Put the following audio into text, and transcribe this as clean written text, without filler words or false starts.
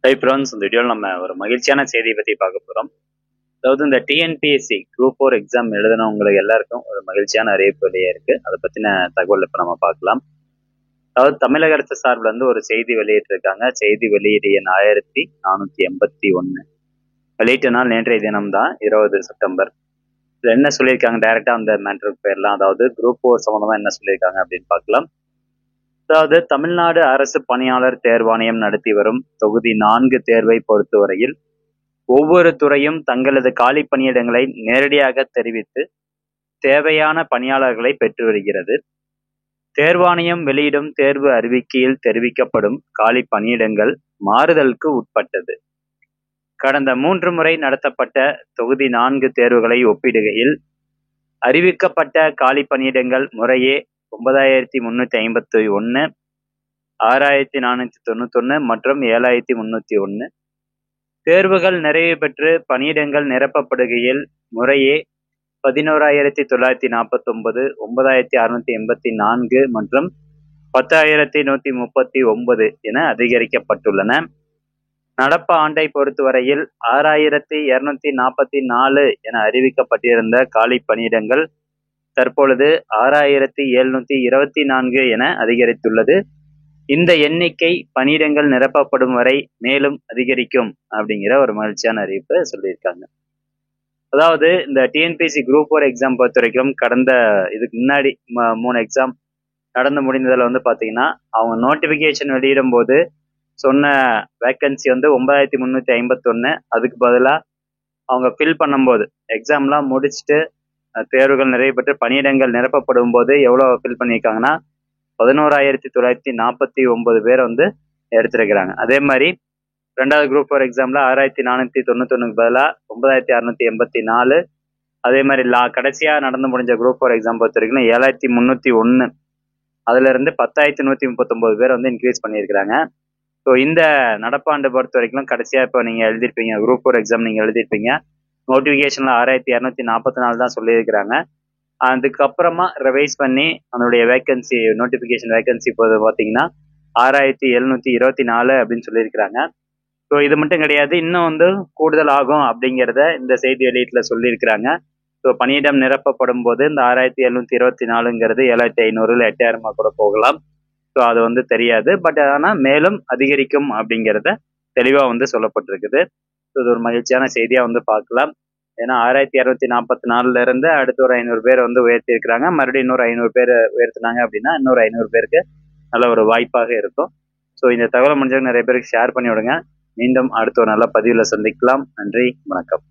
Hi friends, இந்த வீடியோவில் நம்ம ஒரு மகிழ்ச்சியான செய்தியை பற்றி பார்க்க போகிறோம். அதாவது இந்த டிஎன்பிஎஸ்சி குரூப் 4 எக்ஸாம் எழுதினவங்களுக்கு எல்லாருக்கும் ஒரு மகிழ்ச்சியான அறிவிப்பு வெளியே இருக்கு. அதை பற்றின தகவல் இப்போ நம்ம பார்க்கலாம். அதாவது தமிழக அரசு சார்பில் இருந்து ஒரு செய்தி வெளியிட்டிருக்காங்க. செய்தி வெளியீடு எண் 1481. வெளியிட்ட நாள் நேற்றைய தினம் தான், 20 செப்டம்பர். இதில் என்ன சொல்லியிருக்காங்க, டைரக்டா அந்த மேட்டருக்கு போயிடலாம். அதாவது குரூப் 4 சம்மந்தமா என்ன சொல்லியிருக்காங்க அப்படின்னு பார்க்கலாம். அதாவது தமிழ்நாடு அரசு பணியாளர் தேர்வாணையம் நடத்தி வரும் தொகுதி 4 தேர்வை பொறுத்தவரையில் ஒவ்வொரு துறையும் தங்களது காலி பணியிடங்களை நேரடியாக தெரிவித்து தேவையான பணியாளர்களை பெற்று வருகிறது. தேர்வாணையம் வெளியிடும் தேர்வு அறிவிக்கையில் தெரிவிக்கப்படும் காலி பணியிடங்கள் மாறுதலுக்கு உட்பட்டது. கடந்த 3 முறை நடத்தப்பட்ட தொகுதி 4 தேர்வுகளை ஒப்பிடுகையில் அறிவிக்கப்பட்ட காலி பணியிடங்கள் முறையே 9351, 6491 மற்றும் 7301. தேர்வுகள் நிறைவு பெற்று பணியிடங்கள் நிரப்பப்படுகையில் முறையே 11949, 9684 மற்றும் 10139 என அதிகரிக்கப்பட்டுள்ளன. நடப்பு ஆண்டை பொறுத்தவரையில் 6244 என அறிவிக்கப்பட்டிருந்த காலி பணியிடங்கள் தற்பொழுது 6724 என அதிகரித்துள்ளது. இந்த எண்ணிக்கை பணியிடங்கள் நிரப்பப்படும் வரை மேலும் அதிகரிக்கும் அப்படிங்கிற ஒரு மகிழ்ச்சியான அறிவிப்பை சொல்லியிருக்காங்க. அதாவது இந்த டிஎன்பிஎஸ்சி குரூப் 4 எக்ஸாம் பொறுத்த வரைக்கும் கடந்த இதுக்கு முன்னாடி 3 எக்ஸாம் நடந்து முடிந்ததில் வந்து பார்த்தீங்கன்னா, அவங்க நோட்டிஃபிகேஷன் வெளியிடும் போது சொன்ன வேக்கன்சி வந்து 9351. அதுக்கு பதிலாக அவங்க ஃபில் பண்ணும்போது எக்ஸாம்லாம் முடிச்சுட்டு தேர்வுகள் நிறைவு பெற்று பணியிடங்கள் நிரப்பப்படும் போது எவ்வளோ ஃபில் பண்ணியிருக்காங்கன்னா 11949 பேர் வந்து எடுத்திருக்கிறாங்க. அதே மாதிரி 2வது குரூப் 4 எக்ஸாம்ல 6491 பதிலாக 9684. அதே மாதிரி கடைசியாக நடந்து முடிஞ்ச குரூப் 4 எக்ஸாம் பொறுத்த வரைக்கும் 7301. அதுல இருந்து 10139 பேர் வந்து இன்க்ரீஸ் பண்ணியிருக்கிறாங்க. ஸோ இந்த நடப்பாண்டு பொறுத்த வரைக்கும் கடைசியாக இப்போ நீங்கள் எழுதியிருப்பீங்க, குரூப் 4 எக்ஸாம் நீங்கள் எழுதியிருப்பீங்க, நோட்டிஃபிகேஷனில் 6244 தான் சொல்லியிருக்கிறாங்க. அதுக்கப்புறமா ரிவைஸ் பண்ணி அதனுடைய வேக்கன்சி, நோட்டிஃபிகேஷன் வேக்கன்சி இப்போது பார்த்தீங்கன்னா 6724 அப்படின்னு சொல்லியிருக்கிறாங்க. ஸோ இது மட்டும் கிடையாது, இன்னும் வந்து கூடுதல் ஆகும் அப்படிங்கிறத இந்த செய்தி வெளியீட்டில் சொல்லியிருக்கிறாங்க. ஸோ பணியிடம் நிரப்பப்படும் போது இந்த 6724ங்கிறது 7500 இல்லை 8000 கூட போகலாம். ஸோ அது வந்து தெரியாது. பட் ஆனால் மேலும் அதிகரிக்கும் அப்படிங்கிறத தெளிவாக வந்து சொல்லப்பட்டிருக்குது. ஸோ இது ஒரு மகிழ்ச்சியான செய்தியாக வந்து பார்க்கலாம். ஏன்னா 6244 இருந்து அடுத்து ஒரு 500 பேர் வந்து உயர்த்தி இருக்கிறாங்க. மறுபடியும் இன்னொரு 500 பேர் உயர்த்தினாங்க அப்படின்னா இன்னொரு 500 பேருக்கு நல்ல ஒரு வாய்ப்பாக இருக்கும். ஸோ இந்த தகவலை முடிஞ்சவங்க நிறைய பேருக்கு ஷேர் பண்ணி விடுங்க. மீண்டும் அடுத்த ஒரு நல்ல பதிவில் சந்திக்கலாம். நன்றி, வணக்கம்.